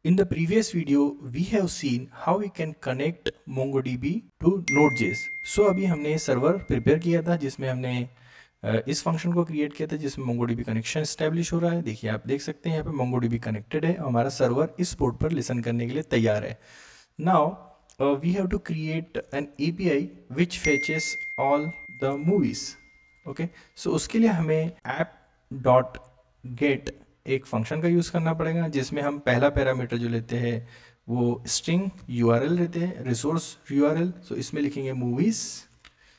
In the previous video, we have seen how we can connect MongoDB to Node.js. So अभी हमने server prepare किया था जिसमें हमने इस फंक्शन को क्रिएट किया था जिसमें MongoDB कनेक्शन एस्टेब्लिश हो रहा है। देखिए आप देख सकते हैं यहाँ पे MongoDB कनेक्टेड है और हमारा सर्वर इस पोर्ट पर लिसन करने के लिए तैयार है। Now we have to create an API which fetches all the movies. Okay, so उसके लिए हमें app.get एक फंक्शन का यूज़ करना पड़ेगा जिसमें हम पहला पैरामीटर जो लेते हैं वो स्ट्रिंग URL लेते हैं, रिसोर्स URL। सो इसमें लिखेंगे मूवीज़।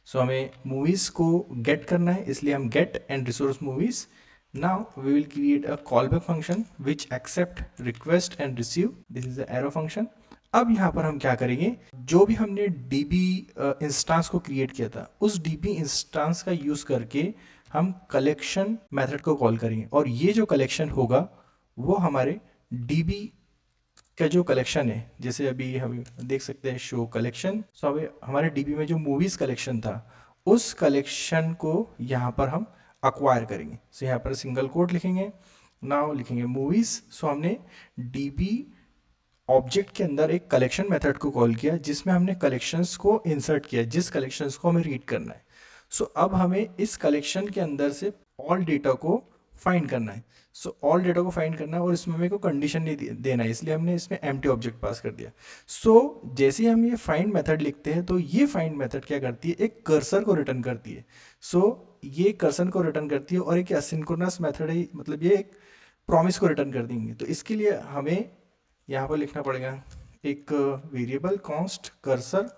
सो हमें मूवीज़ को गेट करना है इसलिए हम get and resource movies. Now we will create a callback function which accept request and receive. This is the arrow function. अब यहाँ पर हम क्या करेंगे, जो भी हमने DB इंस्टांस को क्रिएट किया था उस DB इंस्टांस का यूज़ करके हम कलेक्शन मेथड को कॉल करेंगे और ये जो कलेक्शन होगा वो हमारे DB का जो कलेक्शन है, जैसे अभी हम देख सकते हैं शो कलेक्शन। सो अभी हमारे DB में जो मूवीज़ कलेक्शन था उस कलेक्शन को यहाँ पर हम अक्वायर करेंगे। सो यहाँ पर सिंगल कोट लिखेंगे, नाउ लिखेंगे मूवीज़। सो हमने DB ऑब्जेक्ट के अंदर एक कलेक्शन मेथड को कॉल किया जिसमें हमने कलेक्शंस को इंसर्ट किया जिस कलेक्शंस को हमें रीड करना है। सो अब हमें इस कलेक्शन के अंदर से ऑल डेटा को फाइंड करना है। सो ऑल डेटा को फाइंड करना है और इसमें हमें को कंडीशन नहीं देना है इसलिए हमने इसमें एम्प्टी ऑब्जेक्ट पास कर दिया। सो जैसे ही हम ये फाइंड मेथड लिखते हैं तो ये फाइंड मेथड क्या करती है, एक कर्सर को रिटर्न करती है। सो ये कर्सर को रिटर्न करती है और एक एसिंक्रोनस मेथड है, मतलब ये एक प्रॉमिस को रिटर्न कर देंगे। तो इसके लिए हमें यहाँ पर लिखना पड़ेगा एक variable const cursor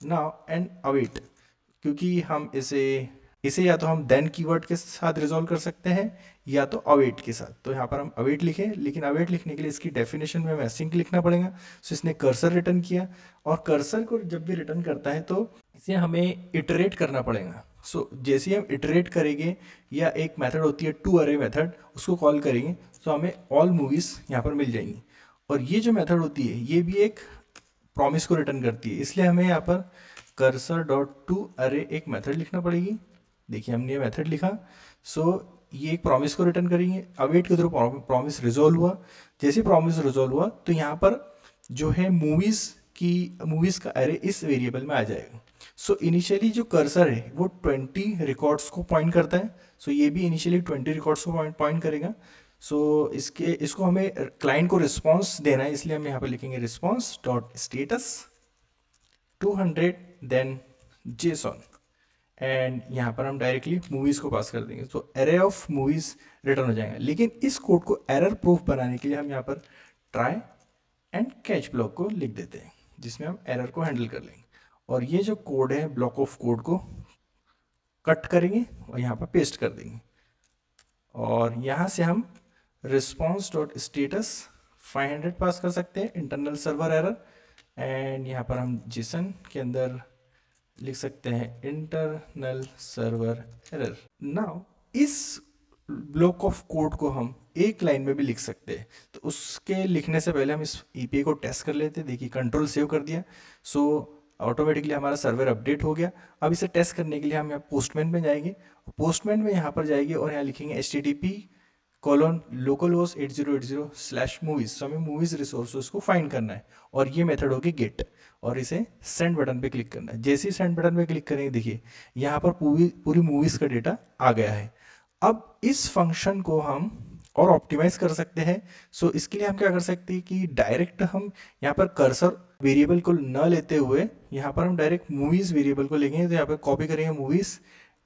now and await, क्योंकि हम इसे या तो हम देन कीवर्ड के साथ रिजॉल्व कर सकते हैं या तो अवेट के साथ। तो यहाँ पर हम अवेट लिखें, लेकिन अवेट लिखने के लिए इसकी डेफिनेशन में हमें एसिंक लिखना पड़ेगा। सो इसने कर्सर रिटर्न किया और कर्सर को जब भी रिटर्न करता है तो इसे हमें इटरेट करना पड़ेगा। सो जैसे ही हम इटरेट करेंगे या एक मेथड होती है टू अरे मेथड, उसको कॉल करेंगे तो हमें ऑल मूवीज़ यहाँ पर मिल जाएंगी। और ये जो मेथड होती है ये भी एक प्रॉमिस को रिटर्न करती है, इसलिए हमें यहाँ पर कर्सर डॉट टू अरे एक मेथड लिखना पड़ेगी। देखिए हमने ये मेथड लिखा। सो ये एक प्रॉमिस को रिटर्न करेंगे। अवेट के थ्रू प्रॉमिस रिजोल्व हुआ। जैसे प्रॉमिस रिजोल्व हुआ तो यहाँ पर जो है मूवीज़ का अरे इस वेरिएबल में आ जाएगा। सो इनिशियली जो कर्सर है वो 20 रिकॉर्ड्स को पॉइंट करता है। सो ये भी इनिशियली 20 रिकॉर्ड्स को पॉइंट करेगा। सो इसको हमें क्लाइंट को रिस्पॉन्स देना है इसलिए हम यहाँ पर लिखेंगे response dot status 200 then JSON and यहाँ पर हम डायरेक्टली मूवीज़ को पास कर देंगे। तो एरे ऑफ मूवीज़ रिटर्न हो जाएगा। लेकिन इस कोड को एरर प्रूफ बनाने के लिए हम यहाँ पर ट्राई एंड कैच ब्लॉक को लिख देते हैं जिसमें हम एरर को हैंडल कर लेंगे। और ये जो कोड है ब्लॉक ऑफ कोड को कट करेंगे और यहाँ पर पेस्ट कर देंगे और यहाँ से हम रिस्पॉन्स डॉट स्टेटस 500 पास कर सकते हैं इंटरनल सर्वर एरर। एंड यहाँ पर हम जेसन के अंदर लिख सकते हैं इंटरनल सर्वर एरर। नाउ इस ब्लॉक ऑफ कोड को हम एक लाइन में भी लिख सकते हैं। तो उसके लिखने से पहले हम इस EPI को टेस्ट कर लेते हैं। देखिए कंट्रोल सेव कर दिया, सो ऑटोमेटिकली हमारा सर्वर अपडेट हो गया। अब इसे टेस्ट करने के लिए हम यहाँ पोस्टमैन में जाएंगे। पोस्टमैन में यहाँ पर जाएंगे और यहाँ लिखेंगे http://localhost 8080/movies। तो हमें मूवीज रिसोर्सेज को फाइंड करना है और ये मेथड होगी गेट और इसे सेंड बटन पे क्लिक करना है। जैसे ही सेंड बटन पे क्लिक करेंगे देखिए यहाँ पर पूरी मूवीज का डेटा आ गया है। अब इस फंक्शन को हम और ऑप्टिमाइज कर सकते हैं। सो इसके लिए हम क्या कर सकते हैं कि डायरेक्ट हम यहाँ पर कर्सर वेरिएबल को न लेते हुए यहाँ पर हम डायरेक्ट मूवीज वेरिएबल को लेंगे। तो यहाँ पर कॉपी करेंगे मूवीज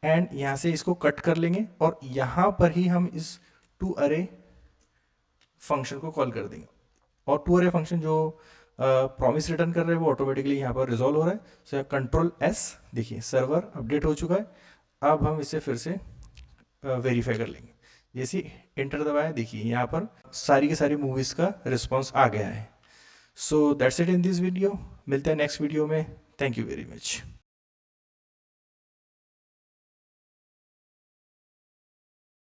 एंड यहाँ से इसको कट कर लेंगे और यहाँ पर ही हम इस टू अरे फंक्शन को कॉल कर देंगे और टू अरे फंक्शन जो प्रॉमिस रिटर्न कर रहे हैं वो ऑटोमेटिकली यहाँ पर रिजॉल्व हो रहा है। सो कंट्रोल S, देखिए सर्वर अपडेट हो चुका है। अब हम इसे फिर से वेरीफाई कर लेंगे। जैसे एंटर दबाया देखिए यहाँ पर सारी की सारी मूवीज़ का रिस्पॉन्स आ गया है। So that's it in this video. मिलते हैं नेक्स्ट वीडियो में। Thank you very much.